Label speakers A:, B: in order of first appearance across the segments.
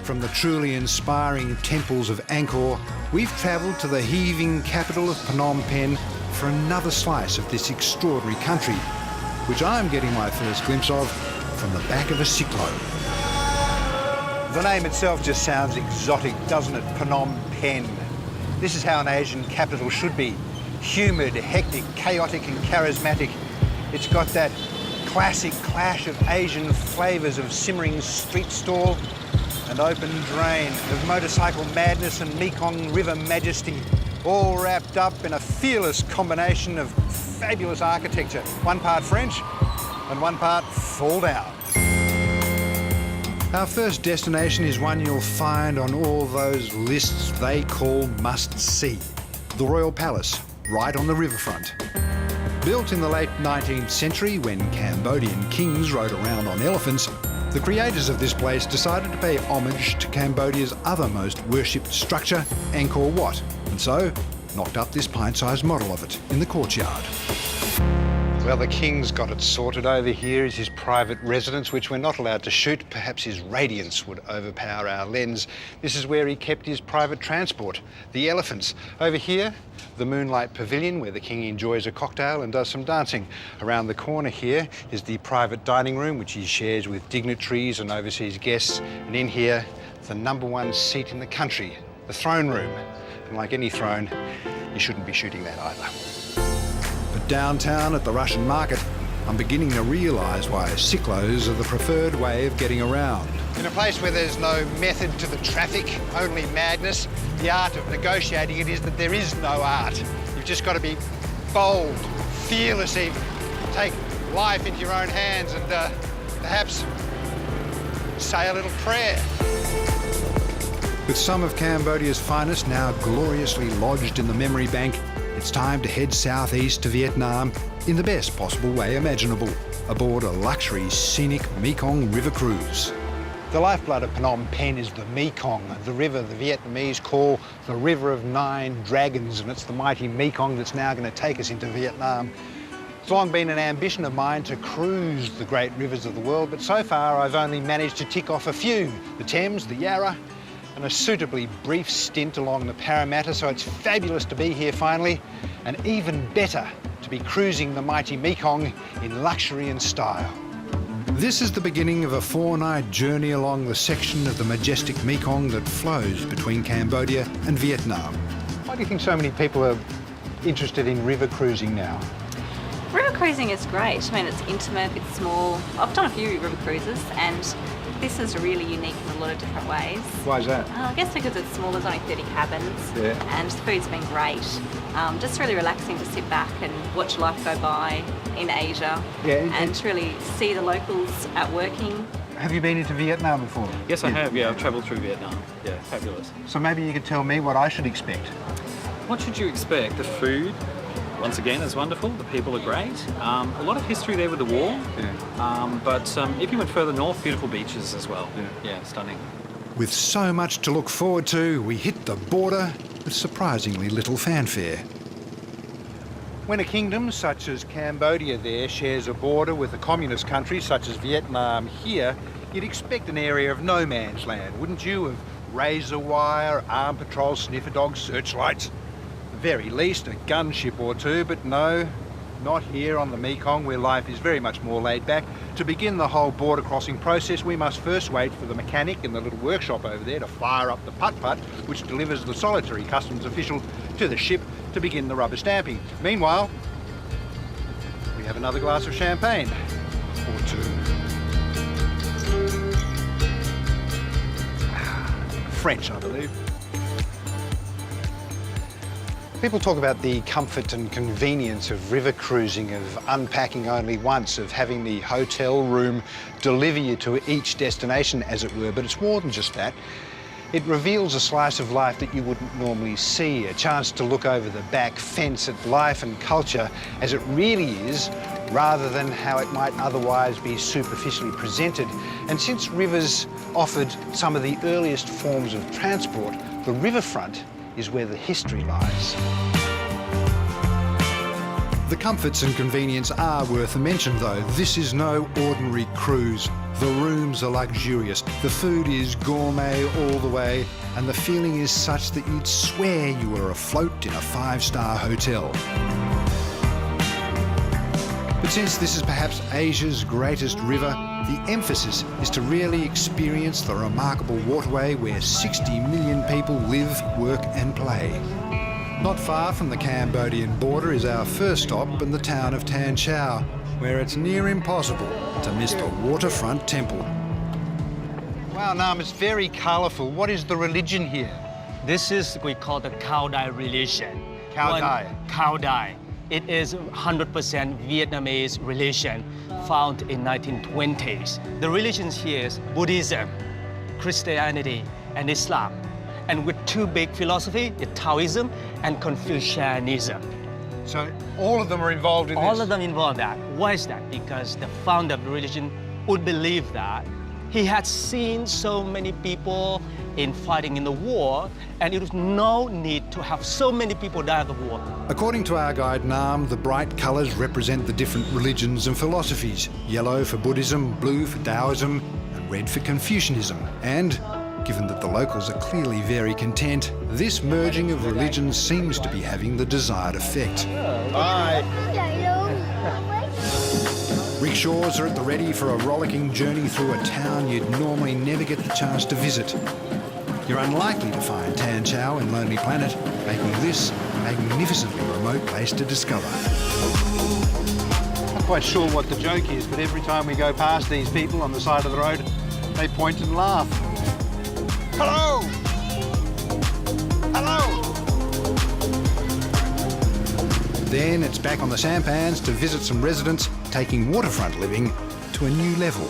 A: From the truly inspiring temples of Angkor, we've travelled to the heaving capital of Phnom Penh for another slice of this extraordinary country, which I'm getting my first glimpse of from the back of a cyclone. The name itself just sounds exotic, doesn't it? Phnom Penh. This is how an Asian capital should be. Humid, hectic, chaotic and charismatic. It's got that classic clash of Asian flavours of simmering street stall and open drain, of motorcycle madness and Mekong River majesty, all wrapped up in a fearless combination of fabulous architecture. One part French and one part fall down. Our first destination is one you'll find on all those lists they call must-see. The Royal Palace, right on the riverfront. Built in the late 19th century when Cambodian kings rode around on elephants, the creators of this place decided to pay homage to Cambodia's other most worshipped structure, Angkor Wat, and so knocked up this pint-sized model of it in the courtyard. Well, the king's got it sorted. Over here is his private residence, which we're not allowed to shoot. Perhaps his radiance would overpower our lens. This is where he kept his private transport, the elephants. Over here, the Moonlight Pavilion, where the king enjoys a cocktail and does some dancing. Around the corner here is the private dining room, which he shares with dignitaries and overseas guests. And in here, the #1 seat in the country, the throne room. And like any throne, you shouldn't be shooting that either. But downtown at the Russian market, I'm beginning to realise why cyclos are the preferred way of getting around. In a place where there's no method to the traffic, only madness, the art of negotiating it is that there is no art. You've just got to be bold, fearless even, take life into your own hands and perhaps say a little prayer. With some of Cambodia's finest now gloriously lodged in the memory bank, it's time to head southeast to Vietnam in the best possible way imaginable, aboard a luxury scenic Mekong River cruise. The lifeblood of Phnom Penh is the Mekong, the river the Vietnamese call the River of Nine Dragons, and it's the mighty Mekong that's now going to take us into Vietnam. It's long been an ambition of mine to cruise the great rivers of the world, but so far I've only managed to tick off a few: the Thames, the Yarra, and a suitably brief stint along the Parramatta, so it's fabulous to be here finally, and even better to be cruising the mighty Mekong in luxury and style. This is the beginning of a 4-night journey along the section of the majestic Mekong that flows between Cambodia and Vietnam. Why do you think so many people are interested in river cruising now?
B: River cruising is great. I mean, it's intimate, it's small. I've done a few river cruises and this is really unique in a lot of different ways.
A: Why is that?
B: I guess because it's small, there's only 30 cabins, and the food's been great. Just really relaxing to sit back and watch life go by in Asia, and really see the locals out working.
A: Have you been into Vietnam before?
C: Yes, I have. Yeah, I've travelled through Vietnam. Yeah, fabulous.
A: So maybe you could tell me what I should expect.
C: What should you expect? The food, once again, is wonderful. The people are great. A lot of history there with the war. But if you went further north, beautiful beaches as well. Yeah, stunning.
A: With so much to look forward to, we hit the border with surprisingly little fanfare. When a kingdom such as Cambodia there shares a border with a communist country such as Vietnam here, you'd expect an area of no man's land, wouldn't you? Of razor wire, armed patrol, sniffer dogs, searchlights. At the very least, a gunship or two, but no, not here on the Mekong, where life is very much more laid back. To begin the whole border crossing process, we must first wait for the mechanic in the little workshop over there to fire up the putt-putt, which delivers the solitary customs official to the ship to begin the rubber stamping. Meanwhile, we have another glass of champagne, or two. French, I believe. People talk about the comfort and convenience of river cruising, of unpacking only once, of having the hotel room deliver you to each destination, as it were, but it's more than just that. It reveals a slice of life that you wouldn't normally see, a chance to look over the back fence at life and culture as it really is, rather than how it might otherwise be superficially presented. And since rivers offered some of the earliest forms of transport, the riverfront is where the history lies. The comforts and convenience are worth a mention, though. This is no ordinary cruise. The rooms are luxurious, the food is gourmet all the way, and the feeling is such that you'd swear you were afloat in a five-star hotel. But since this is perhaps Asia's greatest river, the emphasis is to really experience the remarkable waterway where 60 million people live, work and play. Not far from the Cambodian border is our first stop in the town of Tan Chau, where it's near impossible to miss the waterfront temple. Wow, Nam, it's very colourful. What is the religion here?
D: This is we call the Khao Dai religion.
A: Khao Dai?
D: Khao Dai. It is 100% Vietnamese religion found in 1920s. The religions here is Buddhism, Christianity, and Islam. And with two big philosophies, the Taoism and Confucianism.
A: So all of them are involved in this?
D: All of them involved that. Why is that? Because the founder of the religion would believe that he had seen so many people in fighting in the war, and it was no need to have so many people die of the war.
A: According to our guide Nam, the bright colours represent the different religions and philosophies. Yellow for Buddhism, blue for Taoism, and red for Confucianism. And given that the locals are clearly very content, this merging of religions seems to be having the desired effect.
D: Bye.
A: Rickshaws are at the ready for a rollicking journey through a town you'd normally never get the chance to visit. You're unlikely to find Tan Chau in Lonely Planet, making this a magnificently remote place to discover. Not quite sure what the joke is, but every time we go past these people on the side of the road, they point and laugh. Hello! Hello! Then it's back on the sampans to visit some residents, taking waterfront living to a new level.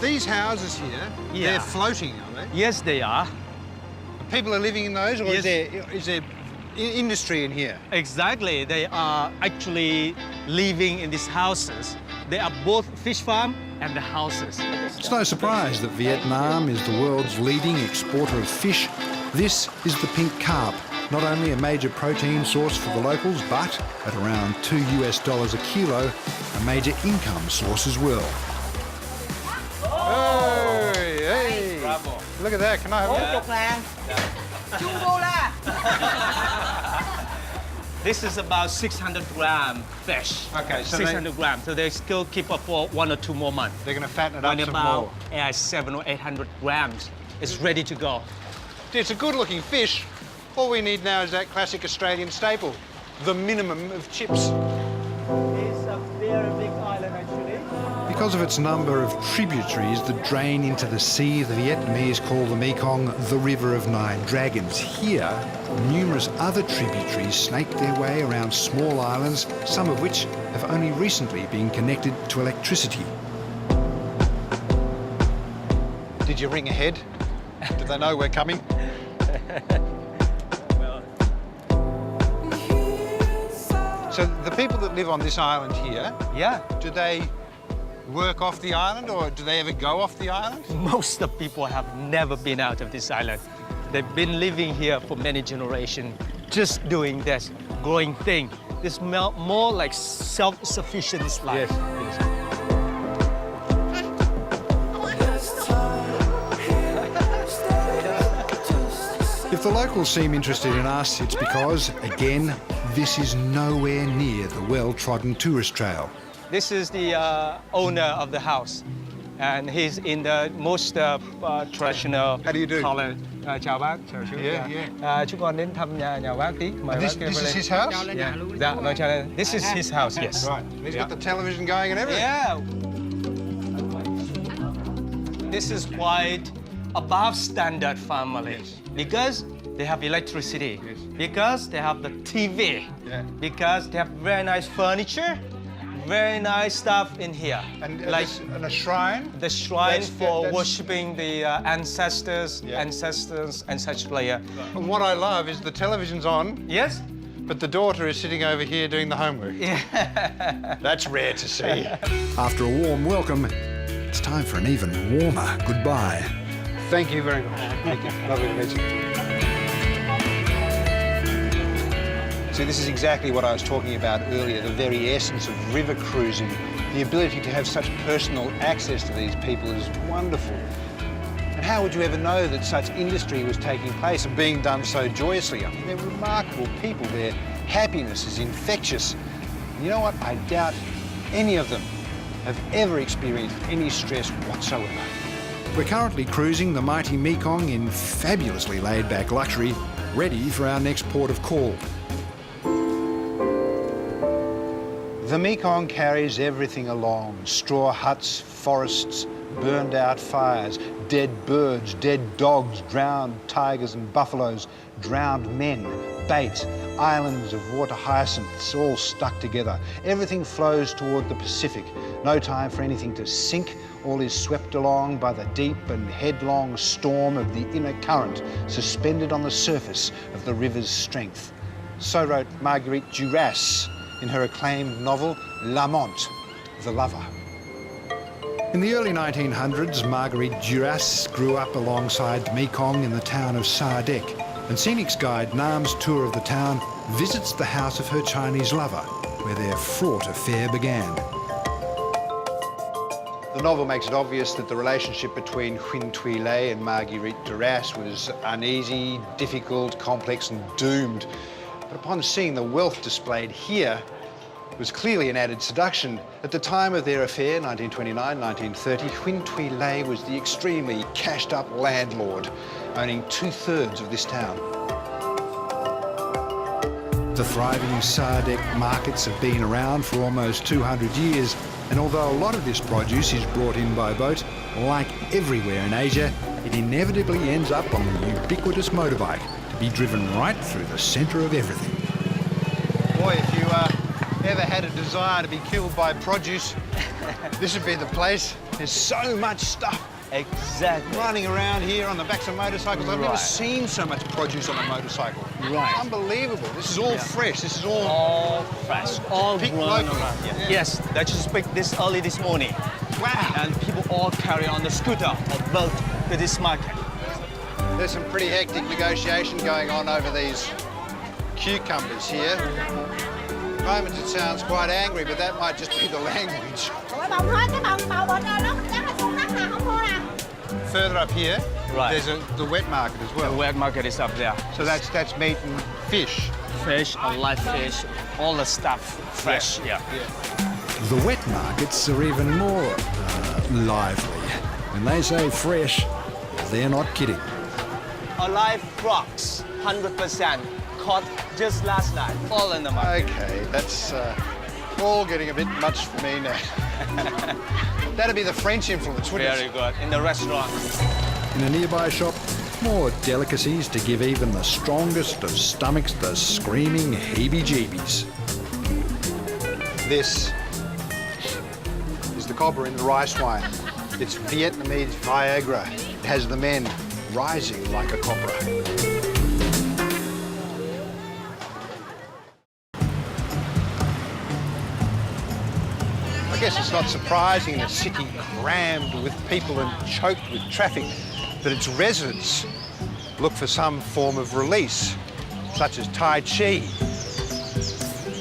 A: These houses here, they're floating, are they?
D: Yes, they are.
A: People are living in those, or
D: Yes.
A: is there industry in here?
D: Exactly. They are actually living in these houses. They are both fish farm and the houses.
A: It's no surprise that Vietnam is the world's leading exporter of fish. This is the pink carp, not only a major protein source for the locals, but at around $2 a kilo, a major income source as well. Hey, hey!
D: Bravo.
A: Look at that, can I have that?
D: This is about 600 gram fish.
A: Okay, so
D: 600 grams. So they still keep up for 1 or 2 more months.
A: They're going to fatten it up
D: When
A: some
D: about
A: more.
D: 700 or 800 grams, it's ready to go.
A: It's a good-looking fish. All we need now is that classic Australian staple, the minimum of chips.
D: It's a very big island, actually.
A: Because of its number of tributaries that drain into the sea, the Vietnamese call the Mekong the River of Nine Dragons. Here, numerous other tributaries snake their way around small islands, some of which have only recently been connected to electricity. Did you ring ahead? Do they know we're coming? So the people that live on this island here,
D: Yeah.
A: do they work off the island, or do they ever go off the island?
D: Most of the people have never been out of this island. They've been living here for many generations, just doing this growing thing. It's more like self-sufficient life.
A: Yes. If the locals seem interested in us, it's because, again, this is nowhere near the well-trodden tourist trail.
D: This is the owner of the house, and he's in the most traditional
A: How do you do?
D: color. Chào bác, chào chú.
A: Yeah.
D: Chú con đến thăm nhà bác tí. Mời
A: This,
D: bác
A: this
D: qua
A: is
D: đây.
A: his house?
D: Yeah. Dạ, nói chào đây. This is his house, yes.
A: Right. He's got the television going and everything.
D: Yeah. This is quite above standard family because they have electricity, because they have the TV, because they have very nice furniture, very nice stuff in here.
A: And
D: like
A: and a shrine?
D: the shrine for
A: that's-
D: worshipping the ancestors and such player.
A: And what I love is the television's on,
D: Yes?
A: but the daughter is sitting over here doing the homework.
D: Yeah.
A: That's rare to see. After a warm welcome, it's time for an even warmer goodbye. Thank you very much. Thank you. Lovely to meet you. See, this is exactly what I was talking about earlier, the very essence of river cruising The ability to have such personal access to these people is wonderful. And how would you ever know that such industry was taking place and being done so joyously? I mean, they're remarkable people. Their happiness is infectious. And you know what? I doubt any of them have ever experienced any stress whatsoever. We're currently cruising the mighty Mekong in fabulously laid-back luxury, ready for our next port of call. The Mekong carries everything along: straw huts, forests, burned out fires, dead birds, dead dogs, drowned tigers and buffaloes, drowned men, bait, islands of water hyacinths all stuck together. Everything flows toward the Pacific. No time for anything to sink. All is swept along by the deep and headlong storm of the inner current, suspended on the surface of the river's strength. So wrote Marguerite Duras in her acclaimed novel, L'Amante, The Lover. In the early 1900s, Marguerite Duras grew up alongside the Mekong in the town of Sa Dec, and Scenics guide Nam's tour of the town visits the house of her Chinese lover, where their fraught affair began. The novel makes it obvious that the relationship between Huynh Thuy Le and Marguerite Duras was uneasy, difficult, complex and doomed. But upon seeing the wealth displayed here, it was clearly an added seduction. At the time of their affair, 1929-1930, Huynh Thuy Le was the extremely cashed-up landlord, owning 2/3 of this town. The thriving Sa Dec markets have been around for almost 200 years, and although a lot of this produce is brought in by boat, like everywhere in Asia, it inevitably ends up on the ubiquitous motorbike to be driven right through the centre of everything. Boy, if you ever had a desire to be killed by produce, this would be the place. There's so much stuff.
D: Exactly.
A: Running around here on the backs of motorcycles. I've never seen so much produce on a motorcycle.
D: Right.
A: Unbelievable. This is all fresh. This is all
D: fresh. All
A: picked
D: grown
A: locally.
D: around here.
A: Yeah.
D: Yes, they just picked this early this morning.
A: Wow.
D: And people all carry on the scooter or boat to this market.
A: There's some pretty hectic negotiation going on over these cucumbers here. At the moment it sounds quite angry, but that might just be the language. Further up here, there's the wet market as well.
D: The wet market is up there.
A: So that's meat and fish.
D: Fish, live fish, all the stuff fresh. Yeah.
A: The wet markets are even more lively. When they say fresh, they're not kidding.
D: Alive frogs, 100%, caught just last night, all in the market.
A: Okay, that's all getting a bit much for me now. That'd be the French influence, wouldn't
D: Very good, in the restaurant.
A: In a nearby shop, more delicacies to give even the strongest of stomachs the screaming heebie-jeebies. This is the cobra in the rice wine. It's Vietnamese Viagra. It has the men rising like a cobra. I guess it's not surprising in a city crammed with people and choked with traffic that its residents look for some form of release, such as Tai Chi,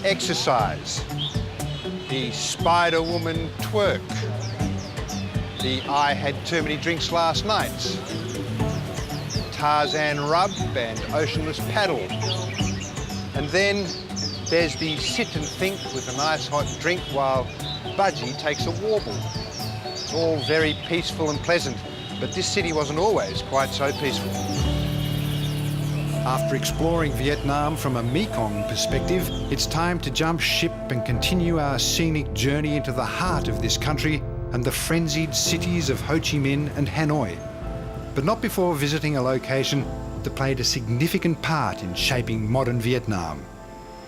A: exercise, the Spider Woman twerk, the I had too many drinks last night, Tarzan rub and oceanless paddle. And then there's the sit and think with a nice hot drink while Budgie takes a warble. It's all very peaceful and pleasant, but this city wasn't always quite so peaceful. After exploring Vietnam from a Mekong perspective, it's time to jump ship and continue our scenic journey into the heart of this country and the frenzied cities of Ho Chi Minh and Hanoi. But not before visiting a location that played a significant part in shaping modern Vietnam.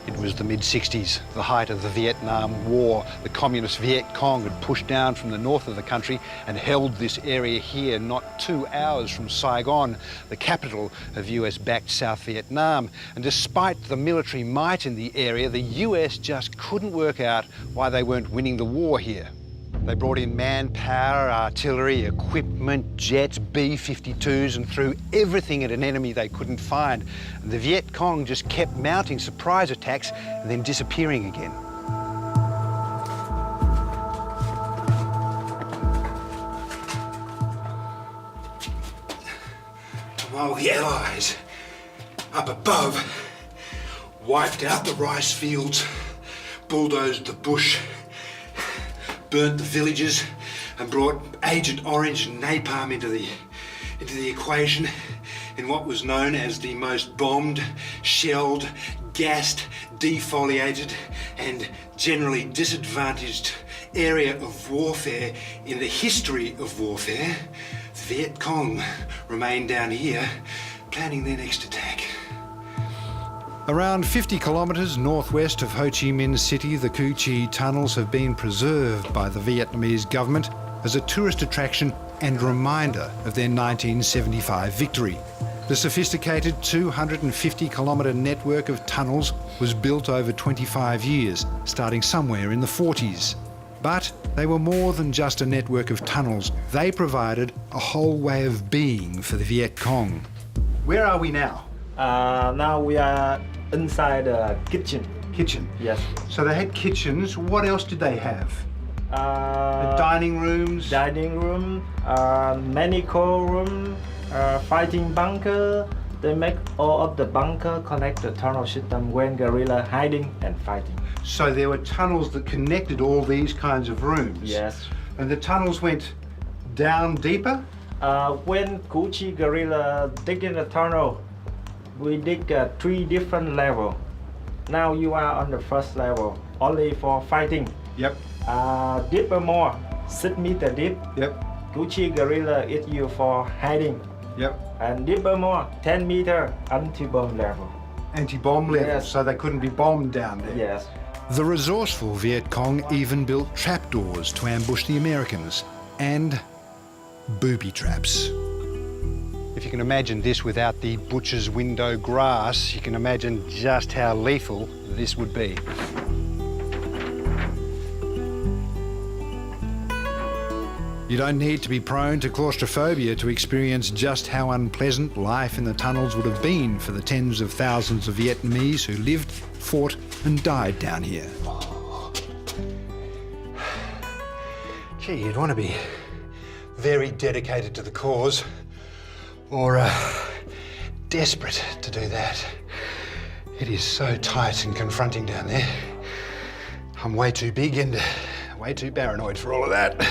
A: It was the mid-60s, the height of the Vietnam War. The communist Viet Cong had pushed down from the north of the country and held this area here, not 2 hours from Saigon, the capital of US-backed South Vietnam. And despite the military might in the area, the US just couldn't work out why they weren't winning the war here. They brought in manpower, artillery, equipment, jets, B-52s, and threw everything at an enemy they couldn't find. And the Viet Cong just kept mounting surprise attacks and then disappearing again. while the Allies, up above, wiped out the rice fields, bulldozed the bush, burnt the villages, and brought Agent Orange and napalm into the equation in what was known as the most bombed, shelled, gassed, defoliated, and generally disadvantaged area of warfare in the history of warfare. The Viet Cong remained down here, planning their next attack. Around 50 kilometres northwest of Ho Chi Minh City, the Cu Chi tunnels have been preserved by the Vietnamese government as a tourist attraction and reminder of their 1975 victory. The sophisticated 250-kilometre network of tunnels was built over 25 years, starting somewhere in the 40s. But they were more than just a network of tunnels. They provided a whole way of being for the Viet Cong. Where are we now?
E: Now we are inside the kitchen.
A: Kitchen?
E: Yes.
A: So they had kitchens. What else did they have? The dining rooms?
E: Dining room, medical room, fighting bunker. They make all of the bunker connect the tunnel system when guerrilla hiding and fighting.
A: So there were tunnels that connected all these kinds of rooms?
E: Yes.
A: And the tunnels went down deeper?
E: When Cu Chi guerrilla dig in the tunnel, we dig 3 different levels. Now you are on the first level, only for fighting.
A: Yep.
E: Deeper more, 6 meter deep.
A: Yep.
E: Cu Chi guerrilla is used for hiding.
A: Yep.
E: And deeper more, 10 meter anti-bomb level.
A: Anti-bomb level,
E: Yes.
A: so they couldn't be bombed down there.
E: Yes.
A: The resourceful Viet Cong even built trapdoors to ambush the Americans, and booby traps. If you can imagine this without the butcher's window grass, you can imagine just how lethal this would be. You don't need to be prone to claustrophobia to experience just how unpleasant life in the tunnels would have been for the tens of thousands of Vietnamese who lived, fought and died down here. Gee, you'd want to be very dedicated to the cause or desperate to do that. It is so tight and confronting down there. I'm way too big and way too paranoid for all of that.